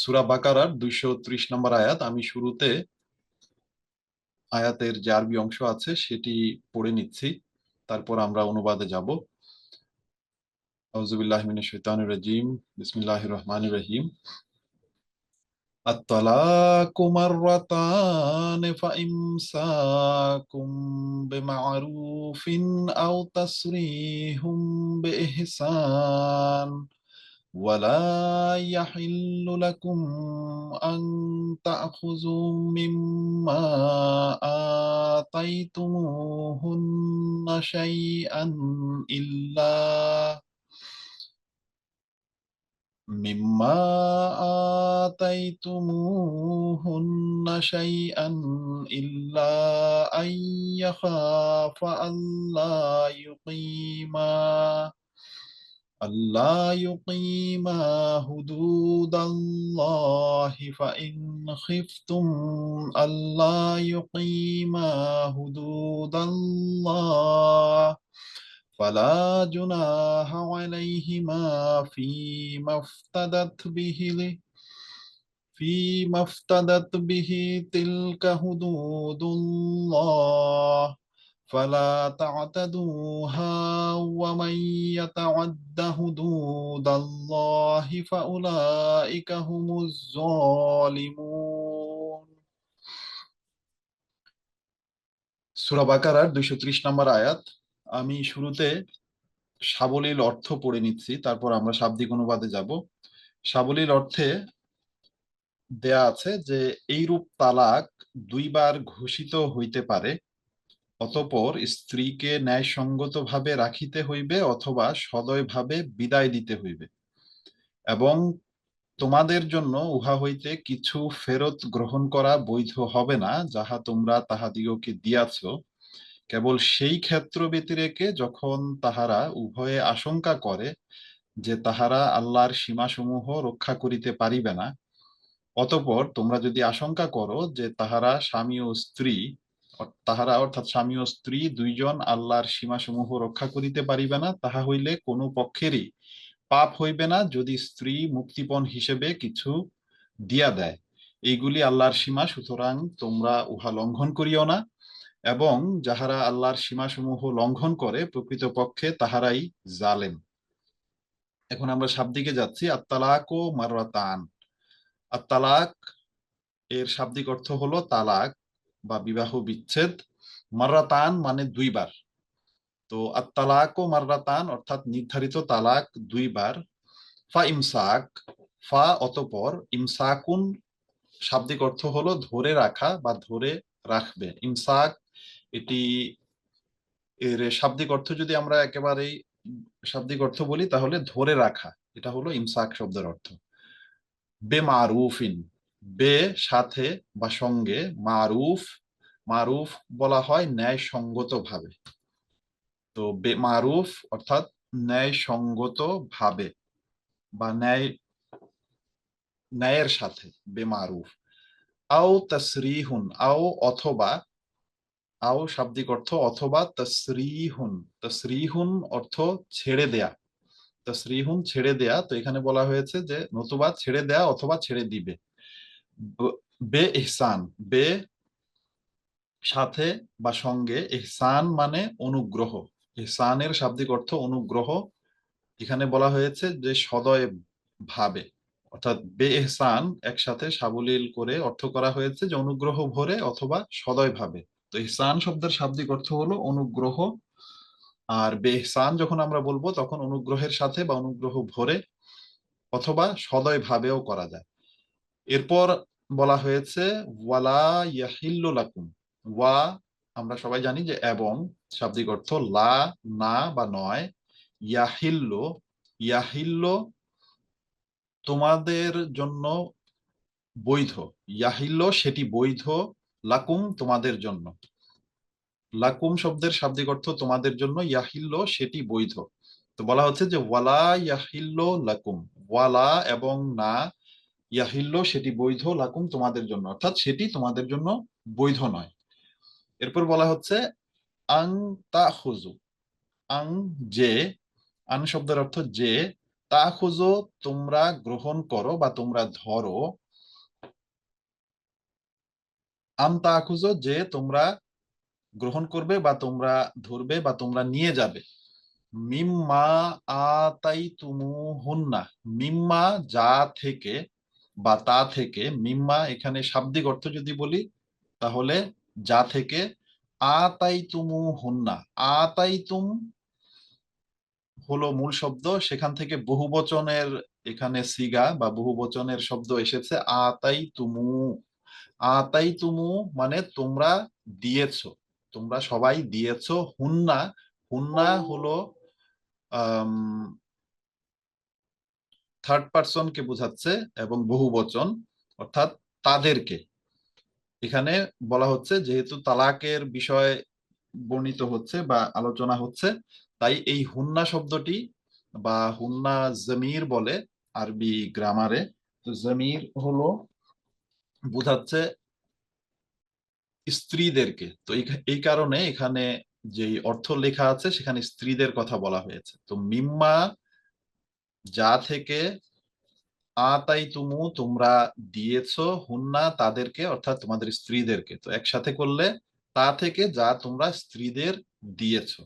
সূরা বাকারার 230 নম্বর আয়াত। আমি শুরুতে আয়াতের যে আরবি অংশ আছে সেটি পড়ে নিচ্ছি, তারপর আমরা অনুবাদে যাব। আউযু বিল্লাহি মিনাশ শাইতানির রাজিম। বিসমিল্লাহির রহমানির রহিম। আত-তালাকু মাররাতান ফাইমসাকুম বিমা'রুফিন আও তাসরিহুম বিইহসান ولا يحل لكم أن تأخذوا مما آتيتموهن شيئا إلا مما آتيتموهن شيئا أن يخافا ألا يقيما حدود الله فإن خفتم ألا يقيما حدود الله فلا جناح عليهما فيما افتدت به تلك حدود الله فلا تعتدوها ومن يتعد حدود الله فأولئك هم الظالمون। সূরা বাকারার 230 নম্বর আয়াত। আমি শুরুতে সাবলীল অর্থ পড়ে নিচ্ছি, তারপর আমরা শাব্দিক অনুবাদে যাব। সাবলীল অর্থে দেয়া আছে যে এইরূপ তালাক দুইবার ঘোষিত হইতে পারে, অতঃপর স্ত্রীকে ন্যায়সঙ্গতভাবে রাখিতে হইবে অথবা সদয়ভাবে বিদায় দিতে হইবে, এবং তোমাদের জন্য উহা হইতে কিছু ফেরত গ্রহণ করা বৈধ হবে না যাহা তোমরা তাহাদিগকে দিয়াছ, কেবল সেই ক্ষেত্র ব্যতিরেকে যখন তাহারা উভয়ে আশঙ্কা করে যে তাহারা আল্লাহর সীমাসমূহ রক্ষা করিতে পারিবে না। অতঃপর তোমরা যদি আশঙ্কা করো যে তাহারা অর্থাৎ স্বামী ও স্ত্রী দুইজন আল্লাহর সীমাসমূহ রক্ষা করিতে পারিবে না, তাহা হইলে কোনো পক্ষেরই পাপ হইবে না যদি স্ত্রী মুক্তিপণ হিসেবে কিছু দিয়া দেয়। এইগুলি আল্লাহর সীমা, সুতরাং তোমরা উহা লঙ্ঘন করিও না, এবং যাহারা আল্লাহর সীমাসমূহ লঙ্ঘন করে প্রকৃতপক্ষে তাহারাই জালেম। এখন আমরা শাব্দিকে যাচ্ছি। আত-তালাকু মাররাতান। আত-তালাক এর শাব্দিক অর্থ হলো তালাক বা বিবাহ বিচ্ছেদ। মাররাতান মানে দুইবার। তো আত-তালাকু মাররাতান অর্থাৎ নির্ধারিত তালাক দুইবার। ফা ইমসাক, ফা অতঃপর, ইমসাকুন শাব্দিক অর্থ হলো ধরে রাখা বা ধরে রাখবে। ইমসাক এটি এর শাব্দিক অর্থ যদি আমরা একেবারেই শাব্দিক অর্থ বলি তাহলে ধরে রাখা, এটা হলো ইমসাক শব্দের অর্থ। বেমারুফিন, বে সাথে বা সঙ্গে, মারুফ, মারুফ বলা হয় ন্যায়সঙ্গত ভাবে। তো বেমারুফ অর্থাৎ ন্যায়সঙ্গত ভাবে বা ন্যায়ের সাথে, বেমারুফ। আও তাসরিহুন, আও অথবা, আও শাব্দিক অর্থ অথবা, তাসরিহুন, তাসরিহুন অর্থ ছেড়ে দেয়া, তাসরিহুন ছেড়ে দেয়া। তো এখানে বলা হয়েছে যে নতুবা ছেড়ে দেয়া অথবা ছেড়ে দিবে। বে ইহসান, বে সাথে বা সঙ্গে, ইহসান মানে অনুগ্রহ, ইহসানের শাব্দিক অর্থ অনুগ্রহ। এখানে বলা হয়েছে যে সদয় ভাবে, অর্থাৎ বে ইহসান একসাথে সাবলীল করে অর্থ করা হয়েছে যে অনুগ্রহ ভরে অথবা সদয় ভাবে। তো ইহসান শব্দের শাব্দিক অর্থ হলো অনুগ্রহ, আর বে ইহসান যখন আমরা বলবো তখন অনুগ্রহের সাথে বা অনুগ্রহ ভরে অথবা সদয় ভাবেও করা যায়। এরপর বলা হয়েছে ওয়ালা ইয়াহিল্লু লাকুম। ওয়া আমরা সবাই জানি যে এবং, শাব্দিক অর্থ লা না বা নয়, ইয়াহিল্লু, ইয়াহিল্লু তোমাদের জন্য বৈধ, ইয়াহিল্লু সেটি বৈধ, লাকুম তোমাদের জন্য। লাকুম শব্দের শাব্দিক অর্থ তোমাদের জন্য, ইয়াহিল্লু সেটি বৈধ। তো বলা হচ্ছে যে ওয়ালা ইয়াহিল্লু লাকুম, ওয়ালা এবং না, ইয়াহিল্লু সেটি বৈধ, লাকুম তোমাদের জন্য, অর্থাৎ সেটি তোমাদের জন্য বৈধ নয়। এরপর বলা হচ্ছে আং তাখুজু, আং যে, আং শব্দের অর্থ যে, তাখুজো তোমরা গ্রহণ করো বা তোমরা ধরো, আম তাখুজো যে তোমরা গ্রহণ করবে বা তোমরা ধরবে বা তোমরা নিয়ে যাবে, মিম্মা আতাই তুমু হুন্না, মিম্মা যা থেকে বা তা থেকে, মিম্মা এখানে শাব্দিক অর্থ যদি বলি তাহলে যা থেকে, আতাই তুমু হুন্না, আতাই তুম হলো মূল শব্দ, সেখান থেকে বহুবচনের এখানে সিগা বা বহুবচনের শব্দ এসেছে আতাই তুমু, আতাই তুমু মানে তোমরা দিয়েছো, তোমরা সবাই দিয়েছো, হুন্না, হুন্না হলো থার্ড পারসন কে বোঝাচ্ছে এবং বহুবচন, অর্থাৎ তাদেরকে। এখানে বলা হচ্ছে যেহেতু তালাকের বিষয় বর্ণিত হচ্ছে বা আলোচনা হচ্ছে, তাই এই হুন্না শব্দটি বা হুন্না জমির বলে আরবি গ্রামারে। তো জমির হলো বোঝাচ্ছে স্ত্রীদেরকে, তো এই কারণে এখানে যে অর্থ লেখা আছে সেখানে স্ত্রীদের কথা বলা হয়েছে। তো মিম্মা যা থেকে, আতাই তুমু তোমরা দিয়েছো, হুন্না তাদেরকে অর্থাৎ তোমাদের স্ত্রীদেরকে, তো একসাথে করলে তা থেকে যা তোমরা স্ত্রীদের দিয়েছো।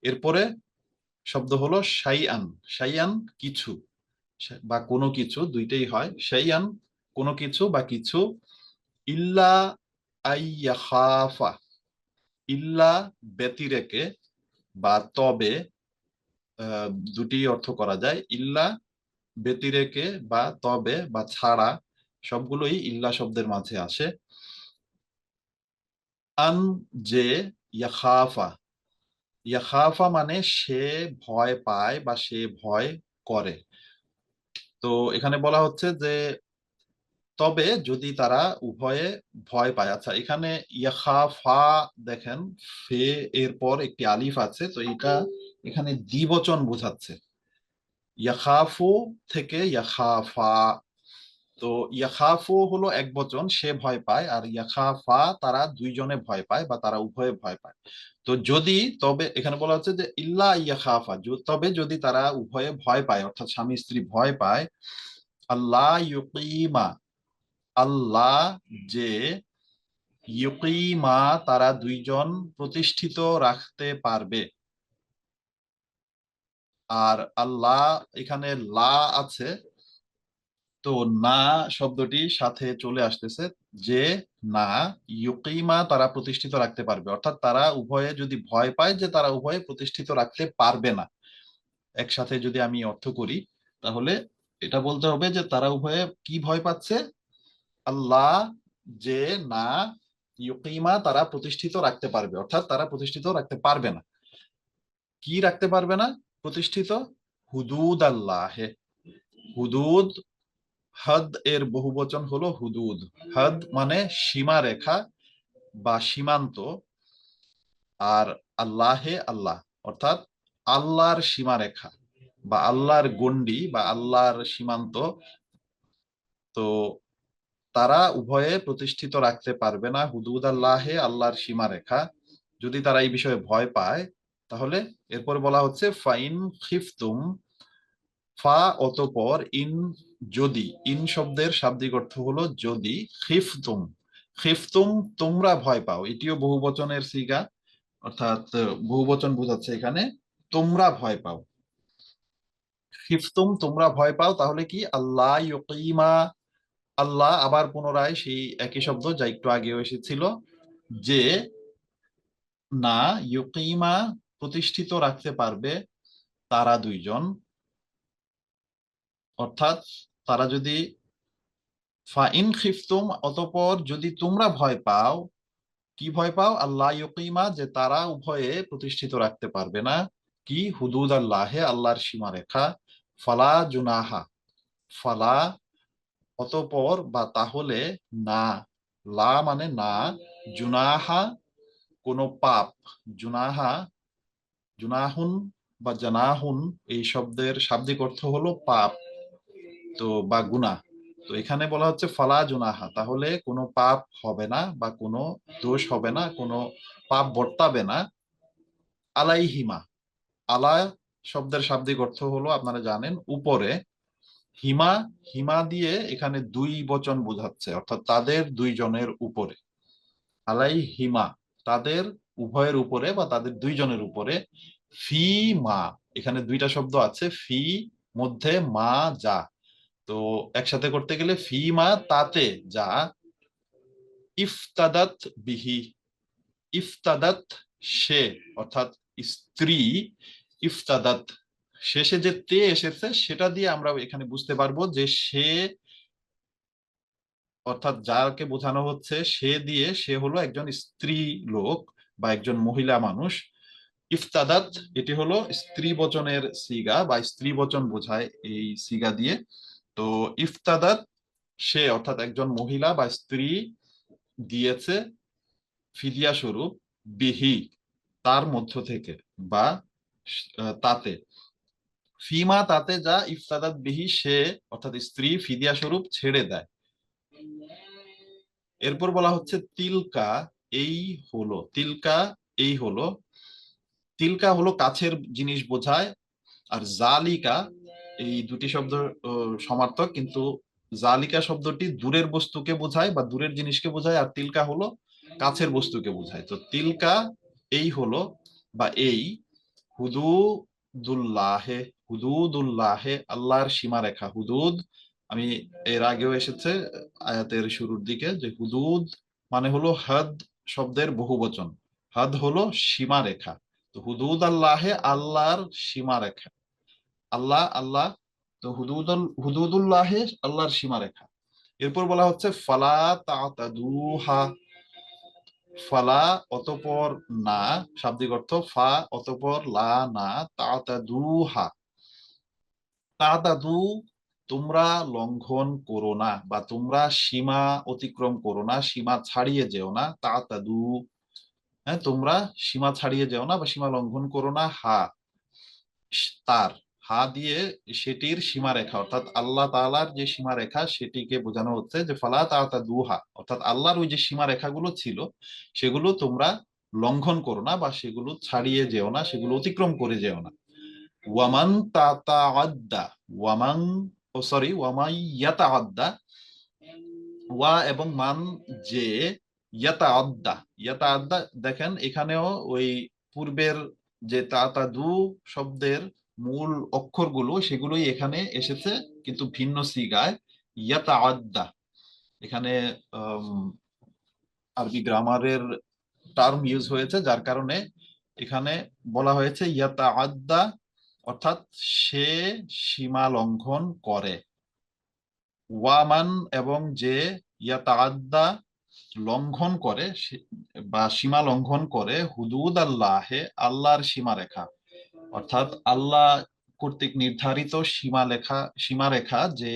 এরপরে শব্দ হলো শাইআন, শাইআন কিছু বা কোনো কিছু, দুইটাই হয়, শাইআন কোনো কিছু বা কিছু, ইল্লা আইয়াখাফা, ইল্লা ব্যতিরেকে বা তবে, দুটি অর্থ করা যায়, ইল্লা ব্যতিরেকে বা তবে বা ছাড়া, সবগুলোই ইল্লা শব্দের মাঝে আসে। আন যে, ইয়াখাফা, ইয়াখাফা মানে সে ভয় পায় বা সে ভয় করে। তো এখানে বলা হচ্ছে যে তবে যদি তারা উভয়ে ভয় পায়। আচ্ছা, এখানে ইয়াখাফা দেখেন, ফে এর পর একটি আলিফ আছে, তো এটা এখানে দ্বিবচন বোঝাচ্ছে, ইয়াখাফু থেকে ইয়াখাফা। তো ইয়াখাফু হলো এক বচন, সে ভয় পায়, আর ইয়াখাফা তারা দুইজনে ভয় পায় বা তারা উভয়ে ভয় পায়। তো যদি, তবে এখানে বলা হচ্ছে যে ইল্লা ইয়াখাফা, তবে যদি তারা উভয়ে ভয় পায় অর্থাৎ স্বামী স্ত্রী ভয় পায়, আল্লাহ ইউকিমা, আল্লাহ যে, ইউকিমা তারা দুইজন প্রতিষ্ঠিত রাখতে পারবে। আর আল্লাহ এখানে লা আছে, তো না শব্দটি সাথে চলে আসতেছে যে, না ইউকিমা তারা প্রতিষ্ঠিত রাখতে পারবে, অর্থাৎ তারা উভয়ে যদি ভয় পায় যে তারা উভয়ে প্রতিষ্ঠিত রাখতে পারবে না। একসাথে যদি আমি অর্থ করি তাহলে এটা বলতে হবে যে তারা উভয়ে কি ভয় পাচ্ছে, আল্লাহ যে, না ইউকিমা তারা প্রতিষ্ঠিত রাখতে পারবে, অর্থাৎ তারা প্রতিষ্ঠিত রাখতে পারবে না। কি রাখতে পারবে না? প্রতিষ্ঠিত হুদুদ আল্লাহে, হুদুদ, হদ এর বহুবচন হলো হুদুদ, হদ মানে সীমা রেখা বা সীমান্ত, আর আল্লাহে আল্লাহ অর্থাৎ আল্লাহর সীমা রেখা বা আল্লাহর গণ্ডি বা আল্লাহর সীমান্ত। তো তারা উভয়ে প্রতিষ্ঠিত রাখতে পারবে না হুদুদ আল্লাহে, আল্লাহর সীমা রেখা, যদি তারা এই বিষয়ে ভয় পায়। তাহলে এরপর বলা হচ্ছে ফাইন খিফতুম, ফা অতঃপর, ইন যদি, ইন শব্দের শাব্দিক অর্থ হলো যদি, খিফতুম, খিফতুম তোমরা ভয় পাও, এটিও বহুবচনের সিগা, অর্থাৎ বহুবচন বোঝাচ্ছে এখানে, তোমরা ভয় পাও, খিফতুম তোমরা ভয় পাও, তাহলে কি আল্লাহ ইউকিমা, আল্লাহ আবার পুনরায় সেই একই শব্দ যা একটু আগেও এসেছিল, যে না ইউকিমা প্রতিষ্ঠিত রাখতে পারবে তারা দুইজন, অর্থাৎ তারা যদি, ফাইন খিফতুম অতঃপর যদি তোমরা ভয় পাও, কি ভয় পাও, আল্লাহ ইউকিমা যে তারা উভয়ে প্রতিষ্ঠিত রাখতে পারবে না, কি হুদুদ আল্লাহে আল্লাহর সীমারেখা, ফালা জুনাহা, ফালা অতঃপর বা তাহলে, না, লা মানে না, জুনাহা কোনো পাপ, জুনাহা, জুনাহুন বা জানাহুন এই শব্দের শাব্দিক অর্থ হলো পাপ, তো বা গুনাহ। তো এখানে বলা হচ্ছে ফালা জুনাহা, তাহলে কোনো পাপ হবে না বা কোনো দোষ হবে না, কোনো পাপ বর্তাবে না, আলাইহিমা, আলা শব্দের শাব্দিক অর্থ হলো আপনারা জানেন উপরে। হিমা, হিমা দিয়ে এখানে দুই বচন বোঝাচ্ছে, অর্থাৎ তাদের দুইজনের উপরে। আলাই হিমা, তাদের উভয়ের উপরে বা তাদের দুইজনের উপরে। ফি মা, এখানে দুইটা শব্দ আছে, ফি মধ্যে মা যা। তো একসাথে করতে গেলে ফি মা তাতে যা, ইফতাদাত বিহি, ইফতাদাত সে, অর্থাৎ স্ত্রী, ইফতাদাত শেষে যে তে এসেছে সেটা দিয়ে আমরা এখানে বুঝতে পারবো যে সে, অর্থাৎ যাকে বোঝানো হচ্ছে সে দিয়ে সে হলো একজন স্ত্রী লোক বা একজন মহিলা মানুষ। ইফতাদাত এটি হলো স্ত্রী বচনের সিগা বা স্ত্রী বচন বোঝায় এই সিগা দিয়ে। তো ইফতাদাত সে, অর্থাৎ একজন মহিলা বা স্ত্রী দিয়েছে ফিদিয়া স্বরূপ, বিহি তার মধ্য থেকে বা তাতে, ফিমা তাতে যা ইফতাদাত বিহি সে, অর্থাৎ স্ত্রী ফিদিয়া স্বরূপ ছেড়ে দেয়। এরপর বলা হচ্ছে তিলকা, এই হলো, তিলকা এই হলো। তিলকা হলো কাছের জিনিস বোঝায়, আর জালিকা, এই দুটি শব্দ সমার্থক, কিন্তু জালিকা শব্দটি দূরের বস্তুকে বোঝায় বা দূরের জিনিসকে বোঝায়, আর তিলকা হলো কাছের বস্তুকে বোঝায়। তো তিলকা এই হলো বা এই, হুদুদুল্লাহে, হুদুদুল্লাহে আল্লাহর সীমারেখা। হুদুদ, আমি এর আগেও এসেছে আয়াতের শুরুর দিকে যে হুদুদ মানে হলো হদ শব্দের বহুবচন। হদ হলো সীমারেখা। তো হুদুদ আল্লাহে আল্লাহর সীমারেখা, আল্লাহ আল্লাহ, তো হুদুদুল্লাহে আল্লাহর সীমারেখা। এরপর বলা হচ্ছে ফালা তাতাদুহা, ফালা অতঃপর না, শাব্দিক অর্থ ফা অতঃপর লা না, তাতাদুহা, তাতাদু তোমরা লঙ্ঘন করো না বা তোমরা সীমা অতিক্রম করো না, সীমা ছাড়িয়ে যেও না। তাতাদু, হ্যাঁ, তোমরা সীমা ছাড়িয়ে যেও না বা সীমা লঙ্ঘন করো না। হা, তার, হা দিয়ে সেটির সীমারেখা, অর্থাৎ আল্লাহ তাআলার যে সীমারেখা সেটিকে বোঝানো হচ্ছে যে ফালা তাতাদুহা, অর্থাৎ আল্লাহর ওই যে সীমারেখাগুলো ছিল সেগুলো তোমরা লঙ্ঘন করো না বা সেগুলো ছাড়িয়ে যেও না, সেগুলো অতিক্রম করে যেও না। ওয়ামান তাতাআদ্দা, ওয়ামান, ও সরি, ওয়ামাই ইয়াতাআদ্দা, ওয়া এবং মান যে, ইয়াতাআদ্দা, ইয়াতাআদ্দা দেখেন এখানেও ওই পূর্বের যে তাতাদু শব্দের মূল অক্ষরগুলো সেগুলোই এখানে এসেছে, কিন্তু ভিন্ন সিগায়। ইয়াতাআদ্দা এখানে আম, আরবি গ্রামারের টার্ম ইউজ হয়েছে, যার কারণে এখানে বলা হয়েছে ইয়াতাআদ্দা, অর্থাৎ সে সীমা লঙ্ঘন করে। ওয়ামান এবং যে, ইয়াতাআদ্দা লঙ্ঘন করে বা সীমা লঙ্ঘন করে, হুদুদ আল্লাহে আল্লাহর সীমারেখা, অর্থাৎ আল্লাহ কর্তৃক নির্ধারিত সীমারেখা যে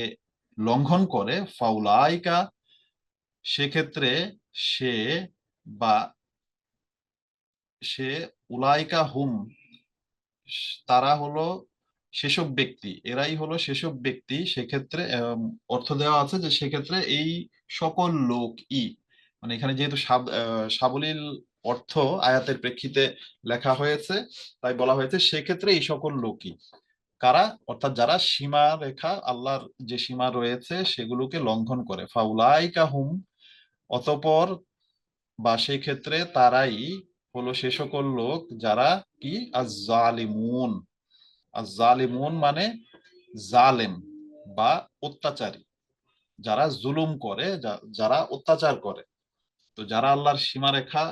লঙ্ঘন করে, ফাউলাইকা সেক্ষেত্রে সে বা সে, উলাইকা হুম তারা হলো সেসব ব্যক্তি, এরাই হলো সেসব ব্যক্তি। সেক্ষেত্রে অর্থ দেওয়া আছে যে সেক্ষেত্রে এই সকল লোক ই, মানে এখানে যেহেতু সাবলীল অর্থ আয়াতের প্রেক্ষিতে লেখা হয়েছে, তাই বলা হয়েছে সেক্ষেত্রে এই সকল লোকই কারা, অর্থাৎ যারা সীমা রেখা আল্লাহর যে সীমা রয়েছে সেগুলোকে লঙ্ঘন করে। ফাউলাইকা হুম, অতঃপর বা সেই ক্ষেত্রে তারাই হলো সে সকল লোক যারা কি, আজ-জালিমুন, আজ-জালিমুন মানে জালেম বা অত্যাচারী, যারা জুলুম করে, যারা অত্যাচার করে। তো যারা আল্লাহর সীমারেখা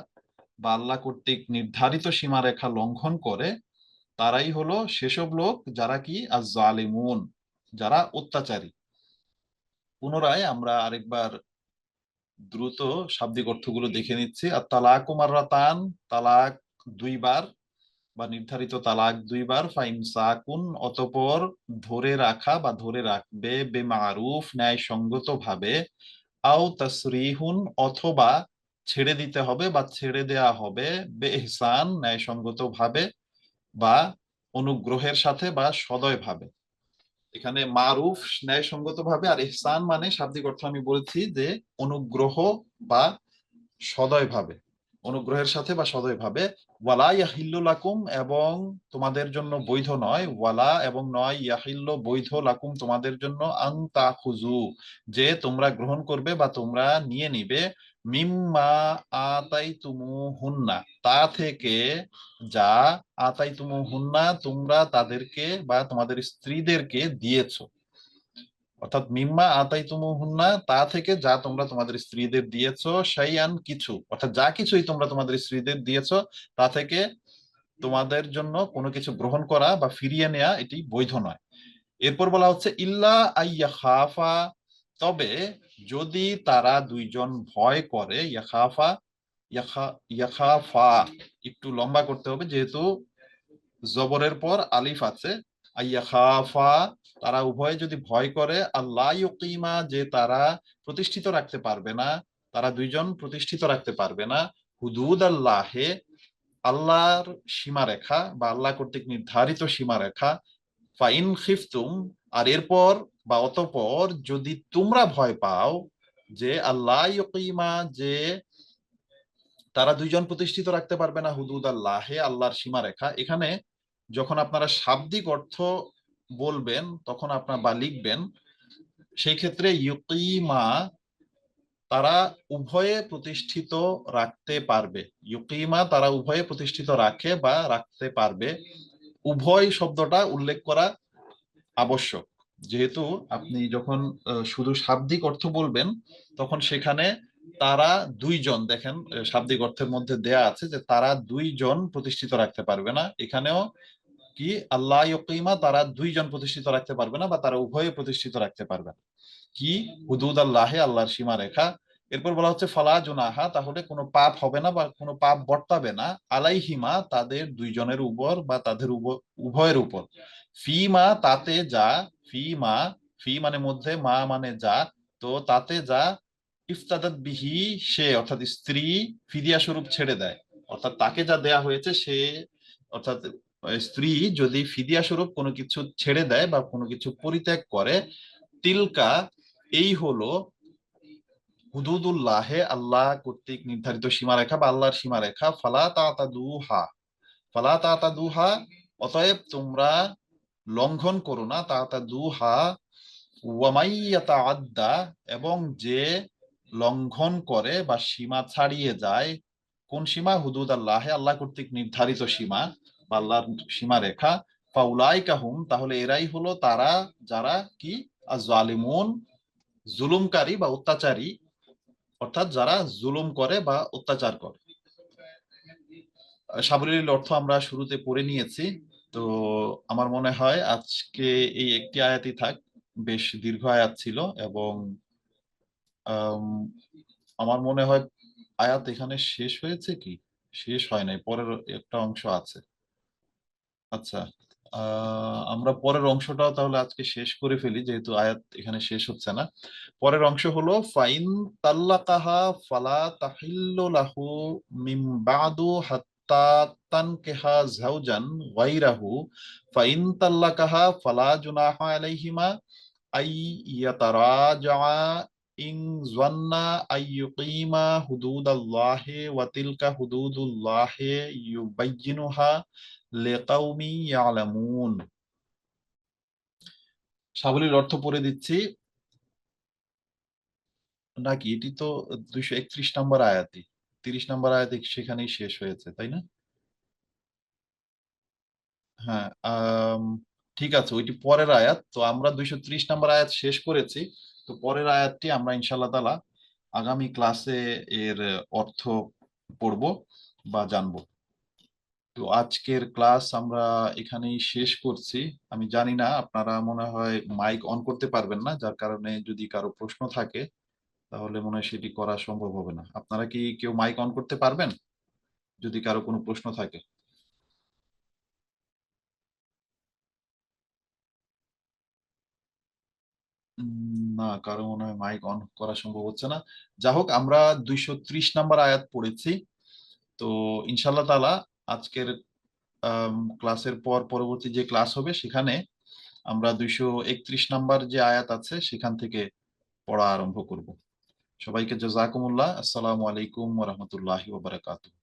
বা আল্লাহ কর্তৃক নির্ধারিত সীমারেখা লঙ্ঘন করে তারাই হলো সেসব লোক যারা কি, আজ-জালিমুন, যারা অত্যাচারী। পুনরায় আমরা আরেকবার দ্রুত শাব্দিক অর্থগুলো দেখে নিচ্ছি। আর তালাকু মাররাতান, তালাক দুইবার বা নির্ধারিত তালাক দুইবার। ফাইমসাকুন অতঃপর ধরে রাখা বা ধরে রাখবে, বেমারুফ ন্যায়সঙ্গত ভাবে, আও তাসরিহুন অথবা ছেড়ে দিতে হবে বা ছেড়ে দেয়া হবে, বে ইহসান ন্যায়সঙ্গত ভাবে বা অনুগ্রহের সাথে বা সদয় ভাবে। এখানে মারুফ ন্যায়সঙ্গত ভাবে, আর ইহসান মানে শাব্দিক অর্থ আমি বলেছি যে অনুগ্রহ বা সদয় ভাবে, অনুগ্রহের সাথে বা সদয়ভাবে। ওয়ালা ইয়াহিল্লু লাকুম, এবং তোমাদের জন্য বৈধ নয়, ওয়ালা এবং নয়, ইয়াহিল্লু বৈধ, লাকুম তোমাদের জন্য, আন তাখুযু যে তোমরা গ্রহণ করবে বা তোমরা নিয়ে নিবে, মিম্মা আতাইতুমুহুন্না তা থেকে, যা আতাইতুমুহুন্না তোমরা তাদেরকে বা তোমাদের স্ত্রীদেরকে দিয়েছো। অর্থাৎ মিম্মা আতাইতুমুহুন্না তা থেকে যা তোমরা তোমাদের স্ত্রীদের দিয়েছো, শাইআন কিছু, অর্থাৎ যা কিছুই তোমরা তোমাদের স্ত্রীদের দিয়েছো তা থেকে তোমাদের জন্য কোনো কিছু গ্রহণ করা বা ফিরিয়ে নেওয়া এটি বৈধ নয়। এরপর বলা হচ্ছে ইল্লা আইয়া খাফা, তবে যদি তারা দুইজন ভয় করে, ইয়াখাফা, ইয়াখাফা একটু লম্বা করতে হবে যেহেতু জবরের পর আলিফ আছে। আইয়া খাফা তারা উভয়ে যদি ভয় করে, আল্লাহ ইউকিমা যে তারা প্রতিষ্ঠিত রাখতে পারবে না, তারা দুইজন প্রতিষ্ঠিত রাখতে পারবে না, হুদুদ আল্লাহে আল্লাহর সীমারেখা বা আল্লাহ কর্তৃক নির্ধারিত সীমারেখা, ফাইন খিফতুম আর এরপর বা অতঃপর যদি তোমরা ভয় পাও যে আল্লাহ ইউকিমা যে তারা দুইজন প্রতিষ্ঠিত রাখতে পারবে না, হুদুদ আল্লাহে আল্লাহর সীমারেখা। এখানে যখন আপনারা শাব্দিক অর্থ বলবেন তখন আপনার বা লিখবেন, সেই ক্ষেত্রে ইউকিমা তারা উভয়ে প্রতিষ্ঠিত রাখতে পারবে, ইউকিমা তারা উভয়ে প্রতিষ্ঠিত রাখে বা রাখতে পারবে, উভয় শব্দটা উল্লেখ করা আবশ্যক। যেহেতু আপনি যখন শুধু শাব্দিক অর্থ বলবেন তখন সেখানে তারা দুইজন, দেখেন শাব্দিক অর্থের মধ্যে দেয়া আছে যে তারা দুইজন প্রতিষ্ঠিত রাখতে পারবে না, এখানেও কি আল্লাহ ইউকিমা তারা দুইজন প্রতিষ্ঠিত রাখতে পারবে না বা তারা উভয়ে প্রতিষ্ঠিত রাখতে পারবে না কি, হুদুদ আল্লাহে আল্লাহর সীমা রেখা। এরপর বলা হচ্ছে ফালা জুনাহা, তাহলে কোনো পাপ হবে না বা কোনো পাপ বর্তাবে না, আলাইহিমা তাদের দুইজনের উপর বা তাদের উভয়ের উপর, ফিমা তাতে যা, ফিমা ফি মানে মধ্যে, মা মানে যা, তো তাতে যা, ইফতাদাত বিহি সে অর্থাৎ স্ত্রী ফিদিয়া স্বরূপ ছেড়ে দেয়, অর্থাৎ তাকে যা দেয়া হয়েছে সে, অর্থাৎ স্ত্রী যদি ফিদিয়া স্বরূপ কোনো কিছু ছেড়ে দেয় বা কোনো কিছু পরিত্যাগ করে, তিলকা এই হলো হুদুদুল্লাহে আল্লাহ কর্তৃক নির্ধারিত সীমারেখা বা আল্লাহর সীমারেখা, ফালা তাতাদুহা, ফালা তাতাদুহা অতএব তোমরা লঙ্ঘন করো না, তাতাদুহা, ওয়ামাইয়াতা আদ্দা এবং যে লঙ্ঘন করে বা সীমা ছাড়িয়ে যায়, কোন সীমা, হুদুদ আল্লাহে আল্লাহ কর্তৃক নির্ধারিত সীমা বা আল্লাহর সীমারেখা, ফাউলাইকা হুম তাহলে এরাই হলো তারা যারা কি, আজ-জালিমুন জুলুমকারী বা অত্যাচারী, অর্থাৎ যারা জুলুম করে বা অত্যাচার করে। সাবলীল অর্থ আমরা শুরুতে পড়ে নিয়েছি, তো আমার মনে হয় আজকে এই একটি আয়াতই থাক, বেশ দীর্ঘ আয়াত ছিল এবং আম, আমার মনে হয় আয়াত এখানে শেষ হয়েছে কি, শেষ হয় নাই, পরের একটা অংশ আছে। আচ্ছা, আমরা পরের অংশটাও তাহলে আজকে শেষ করে ফেলি যেহেতু আয়াত এখানে শেষ হচ্ছে না। পরের অংশ হলো ফাইন তাল্লাকাহা ফালা তাহিল্লু লাহু মিন বাদু হাত্তা তানকিহা যাওজান গায়রাহু, ফাইন তাল্লাকাহা ফালা জুনাহা আলাইহিমা আই ইয়াতারাজা ইন যান্না আই ইউকিমা হুদুদাল্লাহি ওয়া তিলকা হুদুদুল্লাহি ইউবাইয়িনুহা লিকাউমি ইয়ালামুন। সাবলীল অর্থ পড়ে দিচ্ছি, নাকি এটি তো 231 নম্বর আয়াতি, 30 নম্বর আয়াতে সেখানেই শেষ হয়েছে তাই না? হ্যাঁ, ঠিক আছে, ওইটি পরের আয়াত, তো আমরা 230 নম্বর আয়াত শেষ করেছি, তো পরের আয়াতটি আমরা ইনশাআল্লাহ তাআলা আগামী ক্লাসে এর অর্থ পড়ব বা জানবো। তো আজকের ক্লাস আমরা এখানেই শেষ করছি। আমি জানি না, আপনারা মনে হয় মাইক অন করতে পারবেন না, যার কারণে যদি কারো প্রশ্ন থাকে তাহলে মনে হয় সেটি করা সম্ভব হবে না। আপনারা কি কেউ মাইক অন করতে পারবেন যদি কারো কোনো প্রশ্ন থাকে? না, কারো মনে হয় মাইক অন করা সম্ভব হচ্ছে না। যা হোক, আমরা 230 নাম্বার আয়াত পড়েছি, তো ইনশাল্লাহ তাআলা আজকের ক্লাসের পর পরবর্তী যে ক্লাস হবে সেখানে আমরা 231 নাম্বার যে আয়াত আছে সেখান থেকে পড়া আরম্ভ করব। সবাইকে জাযাকুমুল্লাহ, আসসালামু আলাইকুম ওয়া রাহমাতুল্লাহি ওয়া বারাকাতুহু।